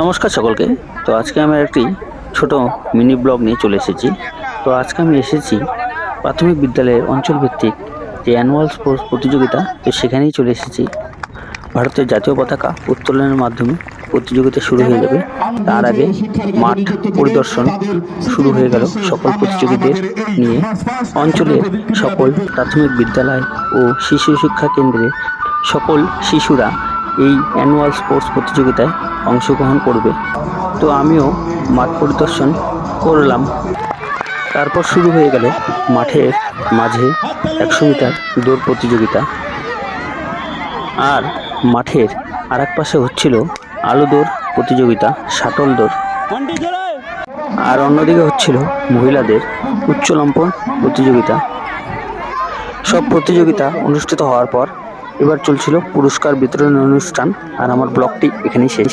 নমস্কার সকলকে। তো আজকে আমি একটি ছোট মিনি ব্লগ নিয়ে চলে এসেছি। তো আজকে আমি এসেছি প্রাথমিক বিদ্যালয়ের অঞ্চলভিত্তিক যে অ্যানুয়াল স্পোর্টস প্রতিযোগিতা, তো সেখানেই চলে এসেছি। ভারতের জাতীয় পতাকা উত্তোলনের মাধ্যমে প্রতিযোগিতা শুরু হয়ে যাবে। তার আগে মাঠ পরিদর্শন শুরু হয়ে গেল সকল প্রতিযোগীদের নিয়ে। অঞ্চলের সকল প্রাথমিক বিদ্যালয় ও শিশু শিক্ষা কেন্দ্রের সকল শিশুরা এই অ্যানুয়াল স্পোর্টস প্রতিযোগিতায় অংশগ্রহণ করবে। তো আমিও মাঠ পরিদর্শন করলাম। তারপর শুরু হয়ে গেল মাঠের মাঝে 100 মিটার দৌড় প্রতিযোগিতা, আর মাঠের আর এক পাশে হচ্ছিল আলু দৌড় প্রতিযোগিতা, শাটল দৌড়, আর অন্যদিকে হচ্ছিল মহিলাদের উচ্চলম্বন প্রতিযোগিতা। সব প্রতিযোগিতা অনুষ্ঠিত হওয়ার পর এবার চলছিল পুরস্কার বিতরণ অনুষ্ঠান, আর আমার ব্লগটি এখানেই শেষ।